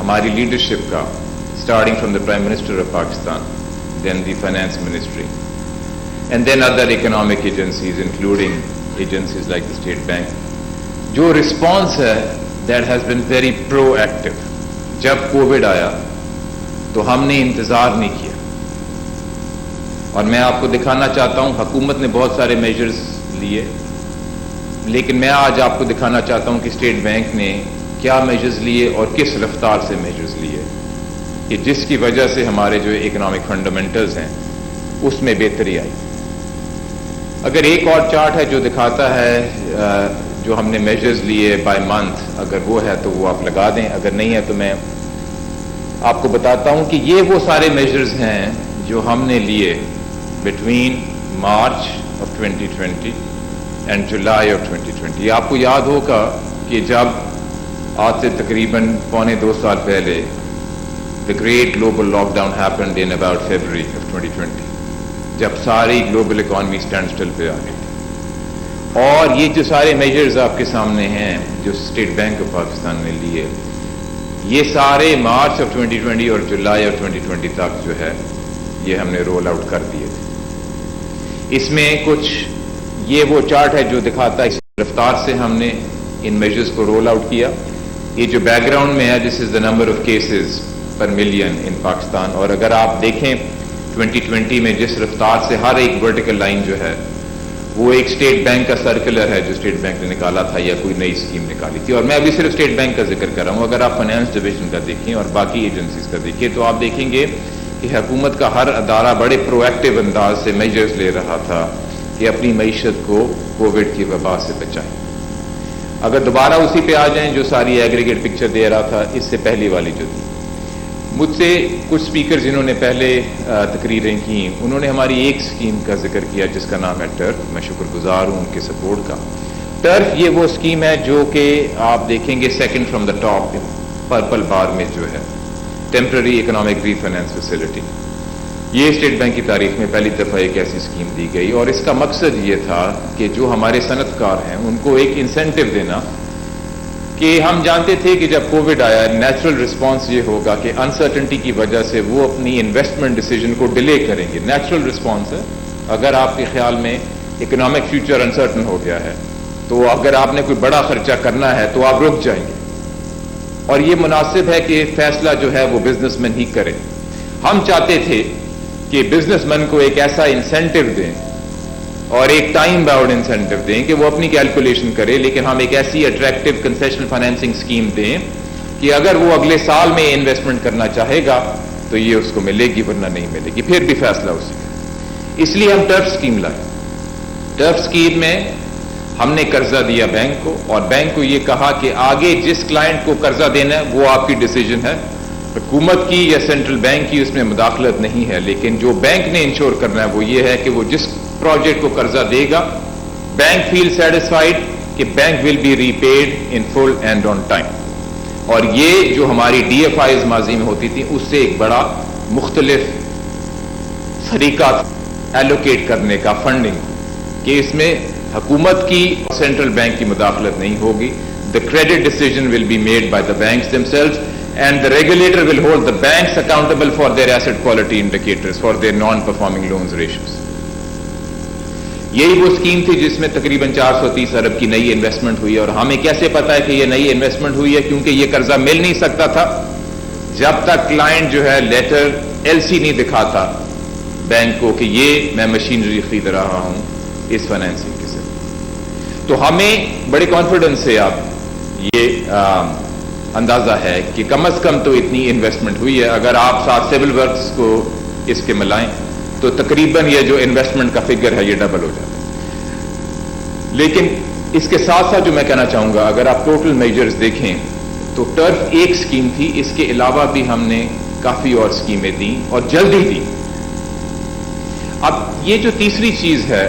ہماری لیڈرشپ کا, starting from the Prime Minister of Pakistan, then the Finance Ministry, and then other economic agencies, including agencies like the State Bank, جو response ہے that has been very proactive. جب Covid آیا تو ہم نے انتظار نہیں کیا, اور میں آپ کو دکھانا چاہتا ہوں حکومت نے بہت سارے میجرز لیے, لیکن میں آج آپ کو دکھانا چاہتا ہوں کہ اسٹیٹ بینک نے کیا میجرز لیے اور کس رفتار سے میجرز لیے, کہ جس کی وجہ سے ہمارے جو اکنامک فنڈامنٹلز ہیں اس میں بہتری آئی. اگر ایک اور چارٹ ہے جو دکھاتا ہے جو ہم نے میجرز لیے بائی منتھ, اگر وہ ہے تو وہ آپ لگا دیں, اگر نہیں ہے تو میں آپ کو بتاتا ہوں کہ یہ وہ سارے میجرز ہیں جو ہم نے لیے between March of 2020 and July of 2020. آپ کو یاد ہوگا کہ جب آج سے تقریباً پونے 2 سال پہلے the great global lockdown happened in about February of 2020, جب ساری گلوبل اکانومی اسٹینڈ اسٹل پہ آ گئی. اور یہ جو سارے میجرز آپ کے سامنے ہیں جو اسٹیٹ بینک آف پاکستان نے لیے, یہ سارے مارچ آف 2020 اور جولائی آف 2020 تک جو ہے یہ ہم نے رول آؤٹ کر دیے تھے. اس میں کچھ یہ وہ چارٹ ہے جو دکھاتا ہے اس رفتار سے ہم نے ان میجرز کو رول آؤٹ کیا. یہ جو بیک گراؤنڈ میں ہے this is the number of cases پر ملین ان پاکستان, اور اگر آپ دیکھیں 2020 میں جس رفتار سے ہر ایک ورٹیکل لائن جو ہے وہ ایک اسٹیٹ بینک کا سرکولر ہے جو اسٹیٹ بینک نے نکالا تھا یا کوئی نئی اسکیم نکالی تھی. اور میں ابھی صرف اسٹیٹ بینک کا ذکر کر رہا ہوں, اگر آپ فائنانس ڈویژن کا دیکھیں اور باقی ایجنسیز کا دیکھیں تو آپ دیکھیں گے کہ حکومت کا ہر ادارہ بڑے پرو ایکٹیو انداز سے میجرز لے رہا تھا کہ اپنی معیشت کو کووڈ کی وبا سے بچائیں. اگر دوبارہ اسی پہ آ جائیں جو ساری ایگریگیٹ پکچر دے رہا تھا اس سے پہلی والی جو تھی, مجھ سے کچھ اسپیکر جنہوں نے پہلے تقریریں کی انہوں نے ہماری ایک اسکیم کا ذکر کیا جس کا نام ہے ٹرف. میں شکر گزار ہوں ان کے سپورٹ کا. ٹرف یہ وہ اسکیم ہے جو کہ آپ دیکھیں گے second from the top purple bar میں جو ہے temporary economic refinance facility. یہ اسٹیٹ بینک کی تاریخ میں پہلی دفعہ ایک ایسی اسکیم دی گئی, اور اس کا مقصد یہ تھا کہ جو ہمارے صنعت کار ہیں ان کو ایک انسینٹو دینا, کہ ہم جانتے تھے کہ جب کووڈ آیا نیچرل رسپانس یہ ہوگا کہ انسرٹنٹی کی وجہ سے وہ اپنی انویسٹمنٹ ڈیسیجن کو ڈیلے کریں گے. نیچرل رسپانس ہے. اگر آپ کے خیال میں اکنامک فیوچر انسرٹن ہو گیا ہے تو اگر آپ نے کوئی بڑا خرچہ کرنا ہے تو آپ رک جائیں گے, اور یہ مناسب ہے کہ فیصلہ جو ہے وہ بزنس مین ہی کرے. ہم چاہتے تھے کہ بزنس مین کو ایک ایسا انسینٹو دیں اور ایک ٹائم باؤنڈ انسینٹو دیں کہ وہ اپنی کیلکولیشن کرے, لیکن ہم ایک ایسی اٹریکٹیو کنسیشنل فائنینسنگ اسکیم دیں کہ اگر وہ اگلے سال میں انویسٹمنٹ کرنا چاہے گا تو یہ اس کو ملے گی, ورنہ نہیں ملے گی, پھر بھی فیصلہ اسی کا. اس لیے ہم ٹرف اسکیم لائے. ٹرف اسکیم میں ہم نے قرضہ دیا بینک کو, اور بینک کو یہ کہا کہ آگے جس کلائنٹ کو قرضہ دینا ہے وہ آپ کی ڈیسیجن ہے, حکومت کی یا سینٹرل بینک کی اس میں مداخلت نہیں ہے, لیکن جو بینک نے انشور کرنا ہے وہ یہ ہے کہ وہ جس پروجیکٹ کو قرضہ دے گا بینک فیل سیٹسفائیڈ کہ bank will be repaid in full and on time. اور یہ جو ہماری ڈی ایف آئیز ماضی میں ہوتی تھی اس سے ایک بڑا مختلف طریقہ ایلوکیٹ کرنے کا فنڈنگ, کہ اس میں حکومت کی سینٹرل بینک کی مداخلت نہیں ہوگی. The credit decision will be made by the banks themselves, and the regulator will hold the banks accountable for their asset quality indicators, for their non-performing loans ratios. یہی وہ اسکیم تھی جس میں تقریباً 430 ارب کی نئی انویسٹمنٹ ہوئی, اور ہمیں کیسے پتا ہے کہ یہ نئی انویسٹمنٹ ہوئی ہے؟ کیونکہ یہ قرضہ مل نہیں سکتا تھا جب تک کلائنٹ جو ہے لیٹر ایل سی نہیں دکھاتا بینک کو کہ یہ میں مشینری خرید رہا ہوں اس فائنینسنگ کے ذریعے. تو ہمیں بڑے کانفیڈنس سے آپ یہ اندازہ ہے کہ کم از کم تو اتنی انویسٹمنٹ ہوئی ہے. اگر آپ ساتھ سول ورکس کو اس کے ملائیں تو تقریباً یہ جو انویسٹمنٹ کا فگر ہے یہ ڈبل ہو جاتا ہے. لیکن اس کے ساتھ ساتھ جو میں کہنا چاہوں گا, اگر آپ ٹوٹل میجرز دیکھیں تو ٹرف ایک اسکیم تھی, اس کے علاوہ بھی ہم نے کافی اور اسکیمیں دیں اور جلدی دیں. اب یہ جو تیسری چیز ہے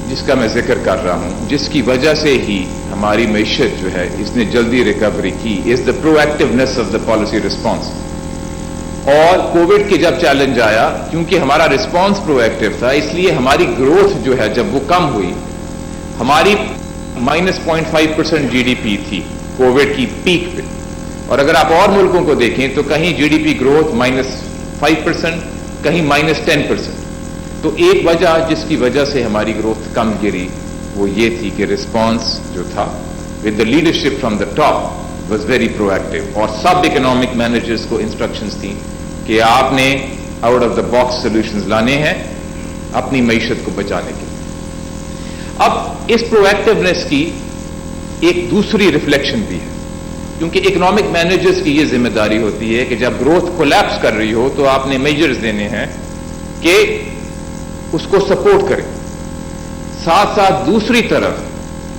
جس کا میں ذکر کر رہا ہوں, جس کی وجہ سے ہی ہماری معیشت جو ہے اس نے جلدی ریکوری کی, is the proactiveness of the policy response. اور کووڈ کے جب چیلنج آیا, کیونکہ ہمارا رسپانس پرو ایکٹیو تھا, اس لیے ہماری گروتھ جو ہے جب وہ کم ہوئی, ہماری -0.5% GDP تھی کووڈ کی پیک پہ, اور اگر آپ اور ملکوں کو دیکھیں تو کہیں جی ڈی پی گروتھ -5%، کہیں -10%. تو ایک وجہ جس کی وجہ سے ہماری گروتھ کم گری وہ یہ تھی کہ رسپانس جو تھا with the leadership from the top was very pro active, اور سب اکنامک مینیجرز کو انسٹرکشنز تھیں کہ آپ نے out of the box solutions لانے ہیں اپنی معیشت کو بچانے کے لیے. اب اس پرو ایکٹیونیس کی ایک دوسری ریفلیکشن بھی ہے، کیونکہ اکنامک مینیجرز کی یہ ذمہ داری ہوتی ہے کہ جب گروتھ کولیپس کر رہی ہو تو آپ نے میجرز دینے ہیں کہ اس کو سپورٹ کریں. ساتھ ساتھ دوسری طرف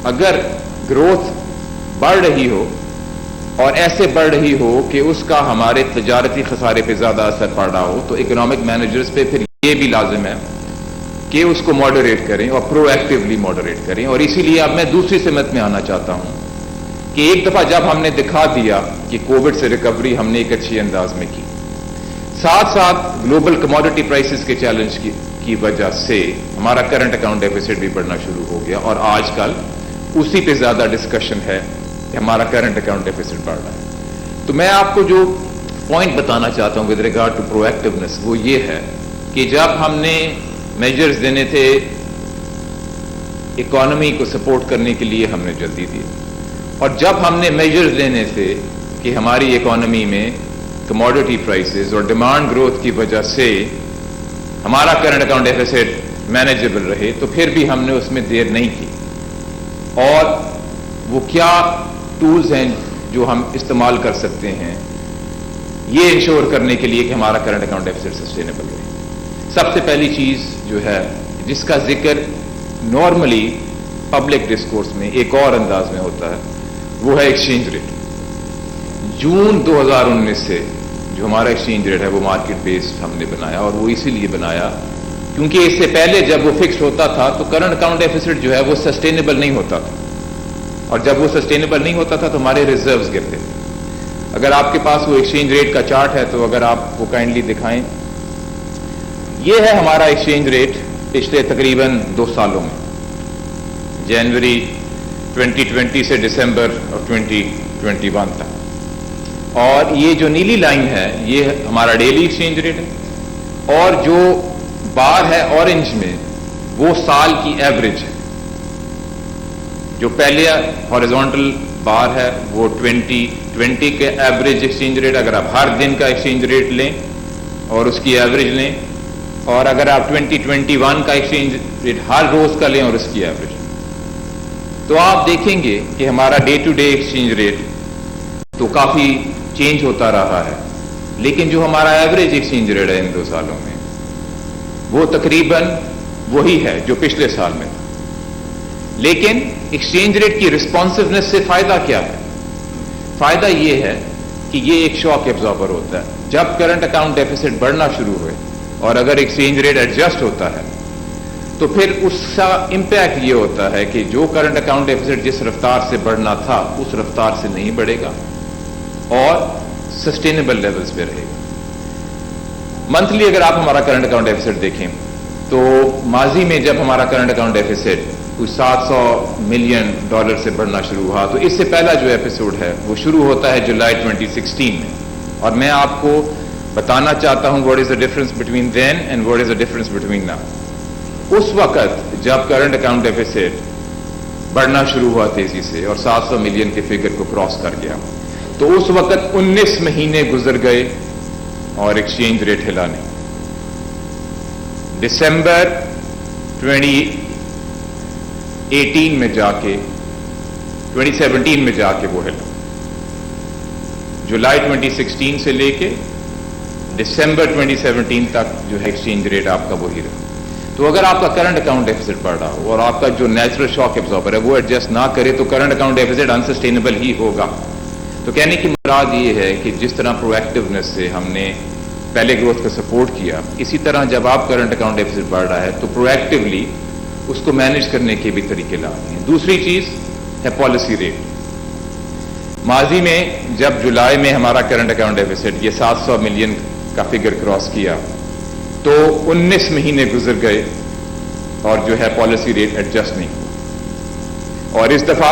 اگر گروتھ بڑھ رہی ہو اور ایسے بڑھ رہی ہو کہ اس کا ہمارے تجارتی خسارے پہ زیادہ اثر پڑ رہا ہو تو اکنامک مینیجرز پہ پھر یہ بھی لازم ہے کہ اس کو ماڈریٹ کریں اور پرو ایکٹیولی ماڈریٹ کریں. اور اسی لیے اب میں دوسری سمت میں آنا چاہتا ہوں کہ ایک دفعہ جب ہم نے دکھا دیا کہ کووڈ سے ریکوری ہم نے ایک اچھی انداز میں کی، ساتھ ساتھ گلوبل کموڈٹی پرائسز کے چیلنج کی وجہ سے ہمارا کرنٹ اکاؤنٹ ڈیفیسٹ بھی بڑھنا شروع ہو گیا، اور آج کل اسی پہ زیادہ ڈسکشن ہے کہ ہمارا کرنٹ اکاؤنٹ ڈیفیسٹ بڑھ رہا ہے. تو میں آپ کو جو پوائنٹ بتانا چاہتا ہوں with regard to proactiveness وہ یہ ہے کہ جب ہم نے میجرز دینے تھے اکانومی کو سپورٹ کرنے کے لیے ہم نے جلدی دی، اور جب ہم نے میجرز لینے تھے کہ ہماری اکانومی میں کموڈٹی پرائسز اور ڈیمانڈ گروتھ کی وجہ سے ہمارا کرنٹ اکاؤنٹ ڈیفیسٹ مینیجبل رہے، تو پھر بھی ہم نے اس میں دیر نہیں کی. اور وہ کیا ٹولز ہیں جو ہم استعمال کر سکتے ہیں یہ انشور کرنے کے لیے کہ ہمارا کرنٹ اکاؤنٹ ڈیفیسٹ سسٹینیبل رہے؟ سب سے پہلی چیز جو ہے جس کا ذکر نارملی پبلک ڈسکورس میں ایک اور انداز میں ہوتا ہے وہ ہے ایکسچینج ریٹ. جون 2019 سے جو ہمارا ایکسچینج ریٹ ہے وہ مارکیٹ بیسڈ ہم نے بنایا، اور وہ اسی لیے بنایا کیونکہ اس سے پہلے جب وہ فکس ہوتا تھا تو کرنٹ اکاؤنٹ ڈیفیسٹ جو ہے وہ سسٹینیبل نہیں ہوتا تھا، اور جب وہ سسٹینیبل نہیں ہوتا تھا تو ہمارے ریزروز گرتے تھے. اگر آپ کے پاس وہ ایکسچینج ریٹ کا چارٹ ہے تو اگر آپ وہ کائنڈلی دکھائیں، یہ ہے ہمارا ایکسچینج ریٹ پچھلے تقریباً 2 سالوں میں، جنوری 2020 سے دسمبر 2021 تک. اور یہ جو نیلی لائن ہے یہ ہمارا ڈیلی ایکسچینج ریٹ ہے، اور جو بار ہے اورنج میں وہ سال کی ایوریج ہے. جو پہلے ہاریزونٹل بار ہے وہ 2020 کے ایوریج ایکسچینج ریٹ، اگر آپ ہر دن کا ایکسچینج ریٹ لیں اور اس کی ایوریج لیں، اور اگر آپ 2021 کا ایکسچینج ریٹ ہر روز کا لیں اور اس کی ایوریج، تو آپ دیکھیں گے کہ ہمارا day to day exchange rate تو کافی چینج ہوتا رہا ہے، لیکن جو ہمارا ایوریج ایکسچینج ریٹ ہے ان 2 سالوں میں وہ تقریباً وہی ہے جو پچھلے سال میں تھا. لیکن ایکسچینج ریٹ کی رسپانسونیس سے فائدہ کیا ہے؟ فائدہ یہ ہے کہ یہ ایک شاک ایبزاربر ہوتا ہے. جب کرنٹ اکاؤنٹ ڈیفیسٹ بڑھنا شروع ہوئے اور اگر ایکسچینج ریٹ ایڈجسٹ ہوتا ہے تو پھر اس کا امپیکٹ یہ ہوتا ہے کہ جو کرنٹ اکاؤنٹ ڈیفیسٹ جس رفتار سے بڑھنا تھا اس رفتار سے نہیں بڑھے گا اور سسٹینیبل لیولز پہ رہے گا. منتھلی اگر آپ ہمارا کرنٹ اکاؤنٹ ڈیفیسٹ دیکھیں تو ماضی میں جب ہمارا کرنٹ اکاؤنٹ ڈیفیسٹ کوئی $700 ملین سے بڑھنا شروع ہوا تو اس سے پہلا جو ایپیسوڈ ہے وہ شروع ہوتا ہے جولائی 2016 میں. اور میں آپ کو بتانا چاہتا ہوں what is the difference between then and what is the difference between now. اس وقت جب کرنٹ اکاؤنٹ ڈیفیسٹ بڑھنا شروع ہوا تیزی سے اور 700 ملین کے فگر کو کراس کر گیا تو اس وقت 19 مہینے گزر گئے اور ایکسچینج ریٹ ہلا نہیں. دسمبر 2018 میں جا کے 2017 میں جا کے وہ ہلا. جولائی 2016 سے لے کے دسمبر 2017 تک جو ہے ایکسچینج ریٹ آپ کا وہی رہا. تو اگر آپ کا کرنٹ اکاؤنٹ ڈیفیسٹ بڑھ رہا ہو اور آپ کا جو نیچرل شاک ایبزاربر ہے وہ ایڈجسٹ نہ کرے تو کرنٹ اکاؤنٹ ڈیفیسٹ انسسٹینیبل ہی ہوگا. تو کہنے کی مراد یہ ہے کہ جس طرح پرو ایکٹیونیس سے ہم نے پہلے گروتھ کا سپورٹ کیا، اسی طرح جب آپ کرنٹ اکاؤنٹ ڈیفیسٹ بڑھ رہا ہے تو پرو ایکٹیولی اس کو مینیج کرنے کے بھی طریقے لانے ہیں. دوسری چیز ہے پالیسی ریٹ. ماضی میں جب جولائی میں ہمارا کرنٹ اکاؤنٹ ڈیفیسٹ یہ 700 ملین کا فگر کراس کیا تو 19 مہینے گزر گئے اور جو ہے پالیسی ریٹ ایڈجسٹ نہیں ہوا. اور اس دفعہ